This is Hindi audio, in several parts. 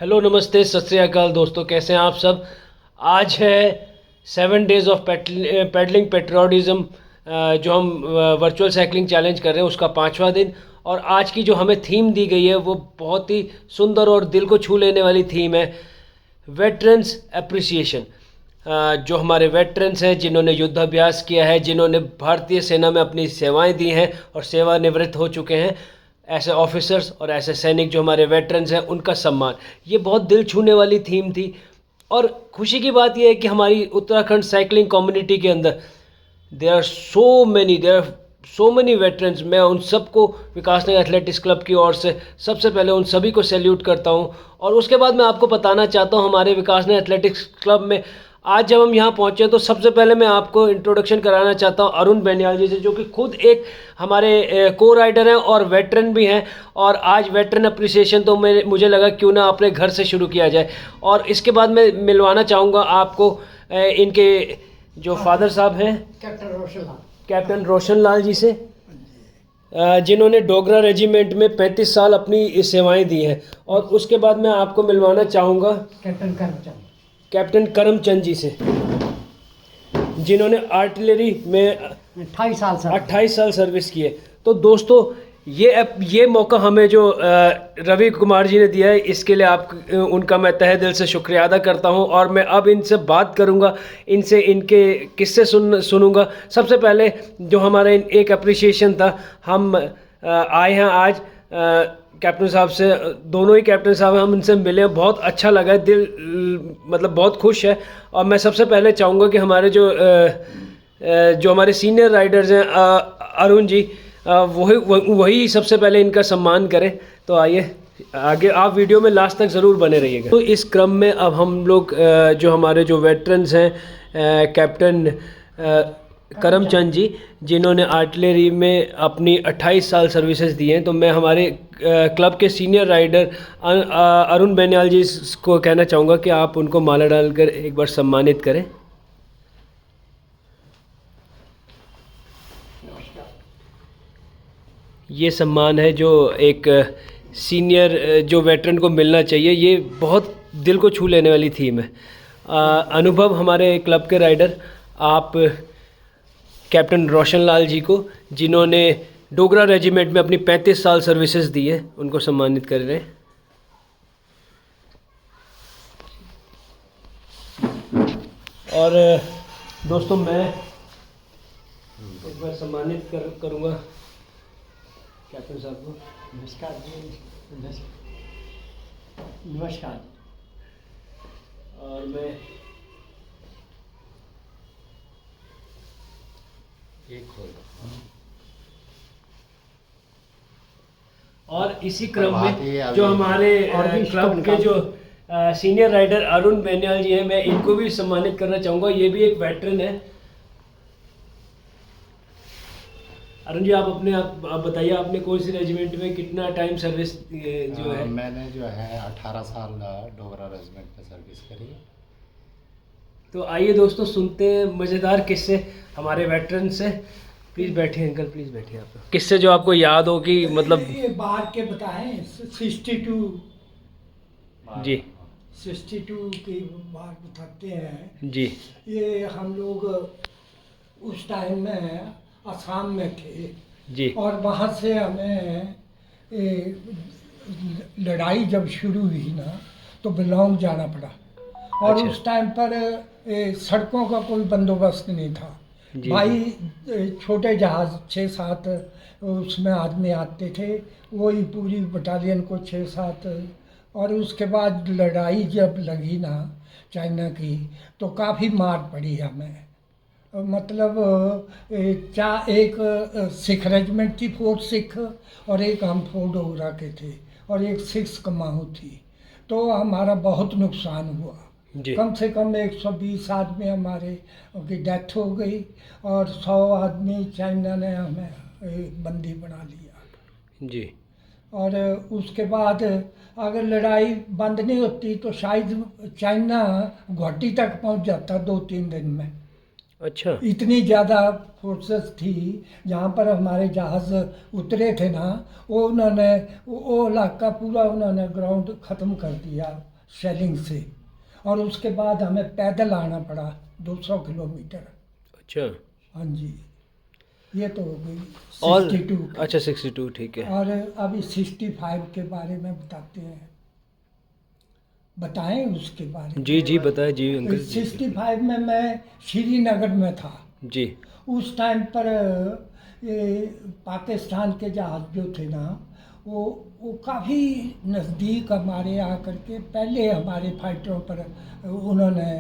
हेलो नमस्ते सत श्री अकाल दोस्तों, कैसे हैं आप सब। आज है 7 डेज़ ऑफ पेडलिंग पेट्रियोटिज्म जो हम वर्चुअल साइकिलिंग चैलेंज कर रहे हैं उसका 5वां दिन। और आज की जो हमें थीम दी गई है वो बहुत ही सुंदर और दिल को छू लेने वाली थीम है, वेटरन्स एप्रिसिएशन। जो हमारे वेटरन्स हैं जिन्होंने युद्धाभ्यास किया है, जिन्होंने भारतीय सेना में अपनी सेवाएं दी हैं और सेवानिवृत्त हो चुके हैं, ऐसे ऑफिसर्स और ऐसे सैनिक जो हमारे वेटरन्स हैं उनका सम्मान। ये बहुत दिल छूने वाली थीम थी। और खुशी की बात यह है कि हमारी उत्तराखंड साइकिलिंग कम्युनिटी के अंदर there are so many veterans. मैं उन सबको विकास नगर एथलेटिक्स क्लब की ओर से सबसे पहले उन सभी को सैल्यूट करता हूँ। और उसके बाद मैं आपको बताना चाहता हूँ हमारे विकास नगर एथलेटिक्स क्लब में आज जब हम यहाँ पहुँचे तो सबसे पहले मैं आपको इंट्रोडक्शन कराना चाहता हूँ अरुण बेनियाल जी से, जो कि खुद एक हमारे को राइडर हैं और वेटरन भी हैं। और आज वेटरन अप्रिसिएशन तो मुझे लगा क्यों ना अपने घर से शुरू किया जाए। और इसके बाद मैं मिलवाना चाहूँगा आपको इनके जो फादर साहब हैं कैप्टन रोशन लाल जी से, जिन्होंने डोगरा रेजिमेंट में 35 साल अपनी सेवाएं दी हैं। और उसके बाद मैं आपको मिलवाना चाहूँगा कैप्टन करमचंद जी से, जिन्होंने आर्टिलरी में 28 साल सर्विस की है। तो दोस्तों ये मौका हमें जो रवि कुमार जी ने दिया है, इसके लिए उनका मैं तहे दिल से शुक्रिया अदा करता हूं। और मैं अब इनसे बात करूंगा, इनसे इनके किस्से सुनूंगा। सबसे पहले जो हमारा एक अप्रिसिएशन था, हम आए हैं आज कैप्टन साहब से, दोनों ही कैप्टन साहब हैं, हम इनसे मिले, बहुत अच्छा लगा, दिल मतलब बहुत खुश है। और मैं सबसे पहले चाहूँगा कि हमारे जो हमारे सीनियर राइडर्स हैं अरुण जी, वही सबसे पहले इनका सम्मान करें। तो आइए आगे, आप वीडियो में लास्ट तक ज़रूर बने रहिएगा। तो इस क्रम में अब हम लोग जो हमारे जो वेटरन्स हैं, कैप्टन करमचंद जी, जिन्होंने आर्टिलरी में अपनी 28 साल सर्विसेज दी हैं, तो मैं हमारे क्लब के सीनियर राइडर अरुण बेनियाल जी को कहना चाहूँगा कि आप उनको माला डालकर एक बार सम्मानित करें। ये सम्मान है जो एक सीनियर जो वेटरन को मिलना चाहिए। ये बहुत दिल को छू लेने वाली थीम है। अनुभव हमारे क्लब के राइडर आप कैप्टन रोशन लाल जी को, जिन्होंने डोगरा रेजिमेंट में अपनी 35 साल सर्विसेज दी है, उनको सम्मानित कर रहे हैं। और दोस्तों मैं एक बार सम्मानित करूँगा कैप्टन साहब को। नमस्कार जी, नमस्कार। और मैं और इसी क्रम में जो हमारे क्लब के जो सीनियर राइडर अरुण बेनियाल जी हैं, मैं इनको भी सम्मानित करना चाहूँगा। ये भी एक वेटरन है। अरुण जी, आप बताइए, आपने कौन सी रेजिमेंट में कितना टाइम सर्विस जो है? मैंने जो है 18 साल डोगरा रेजिमेंट में सर्विस करी। तो आइए दोस्तों सुनते हैं मज़ेदार किस्से हमारे वेटरन से। प्लीज़ बैठिए अंकल, प्लीज़ बैठिए। आप किस्से जो आपको याद हो कि मतलब ये बाहर के बताएं। 62 जी 62 की बात बताते हैं जी। ये हम लोग उस टाइम में असम में थे जी। और वहाँ से हमें लड़ाई जब शुरू हुई ना तो बिलोंग जाना पड़ा। और अच्छा। उस टाइम पर सड़कों का कोई बंदोबस्त नहीं था भाई। छोटे जहाज़ 6-7 उसमें आदमी आते थे, वही पूरी बटालियन को 6-7। और उसके बाद लड़ाई जब लगी ना चाइना की, तो काफ़ी मार पड़ी हमें। मतलब एक सिख रेजिमेंट थी, 4 सिख, और एक हम 4 डोगरा के थे, और एक 6 कमाऊ थी। तो हमारा बहुत नुकसान हुआ। कम से कम 120 आदमी हमारे की डेथ हो गई और 100 आदमी चाइना ने हमें बंदी बना लिया जी। और उसके बाद अगर लड़ाई बंद नहीं होती तो शायद चाइना गुवाहाटी तक पहुंच जाता 2-3 दिन में। अच्छा। इतनी ज़्यादा फोर्सेस थी। जहाँ पर हमारे जहाज़ उतरे थे ना, वो इलाका पूरा उन्होंने ग्राउंड ख़त्म कर दिया। सेलिंग से, और उसके बाद हमें पैदल आना पड़ा 200 किलोमीटर। अच्छा। हाँ जी, ये तो हो गई और 62। अच्छा 62, ठीक है। और अभी 65 के बारे में बताते हैं, बताएं उसके बारे में। जी जी बताएं जी अंकल जी। 65 में मैं श्रीनगर में था। जी उस टाइम पर ये पाकिस्तान के जहाज जो थे ना, वो काफ़ी नज़दीक हमारे आकर के पहले हमारे फाइटरों पर उन्होंने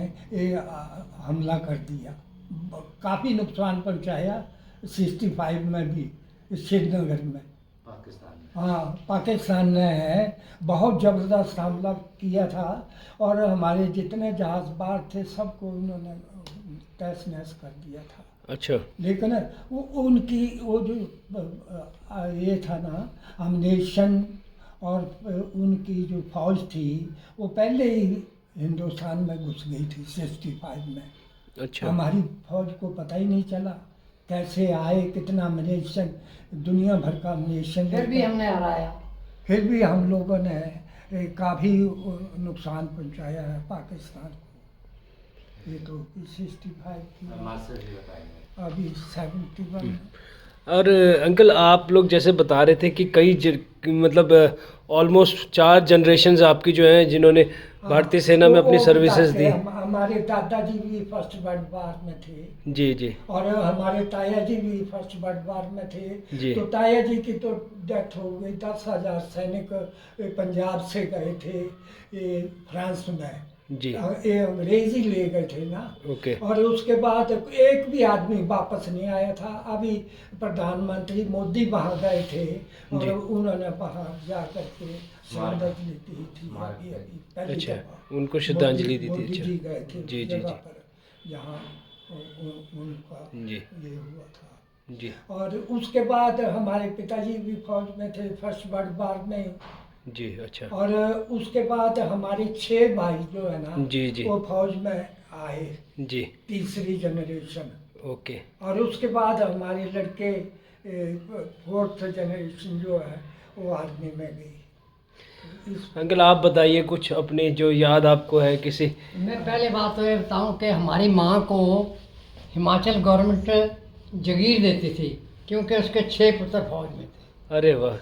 हमला कर दिया, काफ़ी नुकसान पहुंचाया 65 में भी श्रीनगर में। हाँ, पाकिस्तान ने बहुत ज़बरदस्त हमला किया था, और हमारे जितने जहाज़बाज थे सबको उन्होंने तहस नहस कर दिया था। अच्छा। लेकिन उनकी वो जो ये था ना अमनेशन, और उनकी जो फौज थी वो पहले ही हिंदुस्तान में घुस गई थी 65 में। अच्छा। हमारी फौज को पता ही नहीं चला कैसे आए, कितना अमनेशन, दुनिया भर का अमनेशन, फिर भी हमने हराया। फिर भी हम लोगों ने काफ़ी नुकसान पहुंचाया है पाकिस्तान को। ये तो 65 की, अभी 71। और अंकल आप लोग जैसे बता रहे थे कि मतलब ऑलमोस्ट 4 जनरेशन्स आपकी जो हैं जिन्होंने भारतीय सेना में अपनी सर्विसेज दी। हमारे दादाजी भी फर्स्ट वर्ल्ड वार में थे जी जी। और हमारे ताया जी भी फर्स्ट वर्ल्ड वार में थे जी। तो ताया जी की तो डेथ हो गई। 10,000 सैनिक पंजाब से गए थे ये फ्रांस में जी। ये अंग्रेज ही ले गए थे ना। ओके। और उसके बाद एक भी आदमी वापस नहीं आया था। अभी प्रधानमंत्री मोदी वहाँ गए थे और उन्होंने वहाँ जा करके श्रद्धांजलि दी थी। अभी पहली अच्छा, दफा उनको श्रद्धांजलि दी थी। मोदी अच्छा जी गए थे जी जी जगह जी पर जहाँ उनका जी ये हुआ था। जी और उसके बाद हमारे पिताजी भी फौज में थे फर्स्ट वर्ल्ड वार में। जी। अच्छा। और उसके बाद हमारे 6 भाई जो है ना जी जी वो फौज में आए, जी। तीसरी जनरेशन। ओके। और उसके बाद हमारे लड़के 4th जनरेशन जो है वो आर्मी में गई। अंकल आप बताइए कुछ अपनी जो याद आपको है किसी। मैं पहले बात तो ये बताऊं कि हमारी माँ को हिमाचल गवर्नमेंट जगीर देती थी क्योंकि उसके 6 पुत्र फौज में थे। अरे वाह।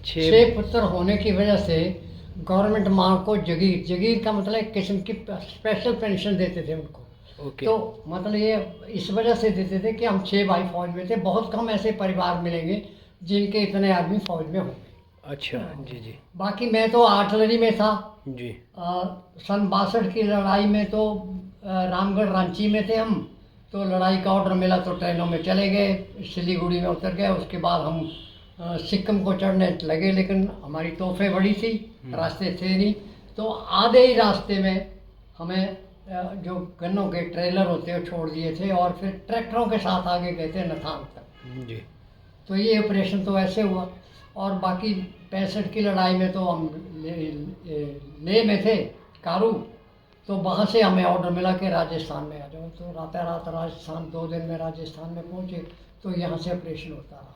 6 पुत्र होने की वजह से गवर्नमेंट माँ को जगीर का मतलब एक किस्म की स्पेशल पेंशन देते थे उनको। ओके। तो मतलब ये इस वजह से देते थे कि हम 6 भाई फौज में थे। बहुत कम ऐसे परिवार मिलेंगे जिनके इतने आदमी फौज में होंगे। अच्छा। जी जी बाकी मैं तो आर्टिलरी में था। जी। सन 62 की लड़ाई में तो रामगढ़ रांची में थे हम। तो लड़ाई का ऑर्डर मिला तो ट्रेनों में चले गए, सिलीगुड़ी में उतर गए। उसके बाद हम सिक्किम को चढ़ने लगे, लेकिन हमारी तोहफे बड़ी थी, रास्ते थे नहीं। तो आधे ही रास्ते में हमें जो गन्नों के ट्रेलर होते हैं छोड़ दिए थे और फिर ट्रैक्टरों के साथ आगे गए थे नथांग तक। जी। तो ये ऑपरेशन तो ऐसे हुआ। और बाकी 65 की लड़ाई में तो हम ले में थे कारू। तो वहाँ से हमें ऑर्डर मिला कि राजस्थान में आ जाओ। तो रात राजस्थान 2 दिन में राजस्थान में पहुँचे। तो यहाँ से ऑपरेशन होता रहा।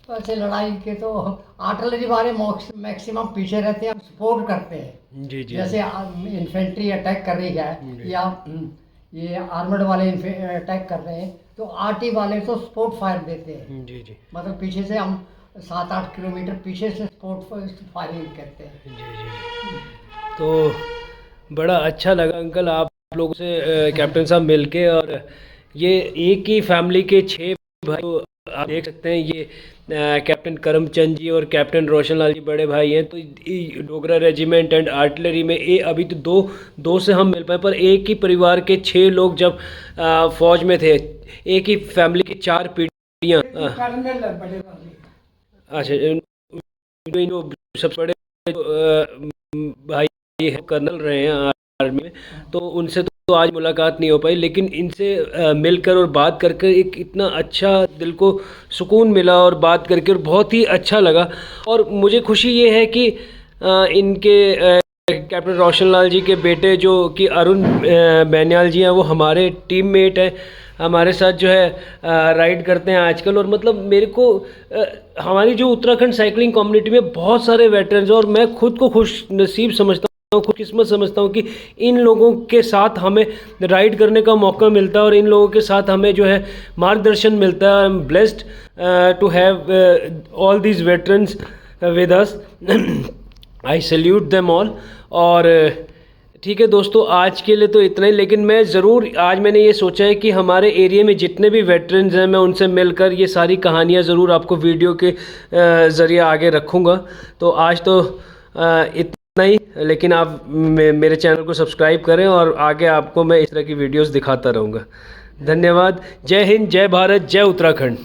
तो ऐसे लड़ाई के तो आर्टिलरी वाले मैक्सिमम पीछे रहते हैं, हम सपोर्ट करते हैं। जी जी। जैसे इन्फेंट्री अटैक कर रही है या ये आर्मर्ड वाले अटैक कर रहे हैं तो आरटी वाले तो सपोर्ट फायर देते हैं। जी जी। मतलब पीछे से हम 7-8 किलोमीटर पीछे से सपोर्ट फायरिंग करते हैं। जी जी। तो बड़ा अच्छा लगा अंकल आप लोगों से कैप्टन साहब मिलके। और ये एक ही फैमिली के 6 भाई, तो आप देख सकते हैं ये कैप्टन करमचंद जी और कैप्टन रोशन लाल जी बड़े भाई हैं। तो डोगरा रेजिमेंट एंड आर्टिलरी में अभी तो दो से हम मिल पाए, पर एक ही परिवार के 6 लोग जब फौज में थे, एक ही फैमिली की 4 पीढ़ियाँ। कर्नल बड़े वाले। अच्छा, जो सबसे बड़े भाई हैं कर्नल रहे हैं आर्मी में, तो उनसे तो आज मुलाकात नहीं हो पाई, लेकिन इनसे मिलकर और बात करके एक इतना अच्छा दिल को सुकून मिला और बात करके और बहुत ही अच्छा लगा। और मुझे खुशी ये है कि इनके कैप्टन रोशन लाल जी के बेटे जो कि अरुण बैनियाल जी हैं, वो हमारे टीममेट हैं, हमारे साथ जो है राइड करते हैं आजकल। और मतलब मेरे को हमारी जो उत्तराखंड साइकिलिंग कम्युनिटी में बहुत सारे वेटरन्स हैं और मैं खुद को खुश नसीब समझता हूँ खुशकिस्मत समझता हूँ कि इन लोगों के साथ हमें राइड करने का मौका मिलता है और इन लोगों के साथ हमें जो है मार्गदर्शन मिलता है। I am blessed to have all these veterans with us. I salute them all. और ठीक है दोस्तों, आज के लिए तो इतना ही, लेकिन मैं ज़रूर आज मैंने ये सोचा है कि हमारे एरिया में जितने भी वेटरन्स हैं मैं उनसे मिलकर ये सारी कहानियाँ ज़रूर आपको वीडियो के ज़रिए आगे रखूँगा। तो आज तो इतना ही, लेकिन आप मेरे चैनल को सब्सक्राइब करें और आगे आपको मैं इस तरह की वीडियोस दिखाता रहूँगा। धन्यवाद। जय हिंद, जय भारत, जय उत्तराखंड।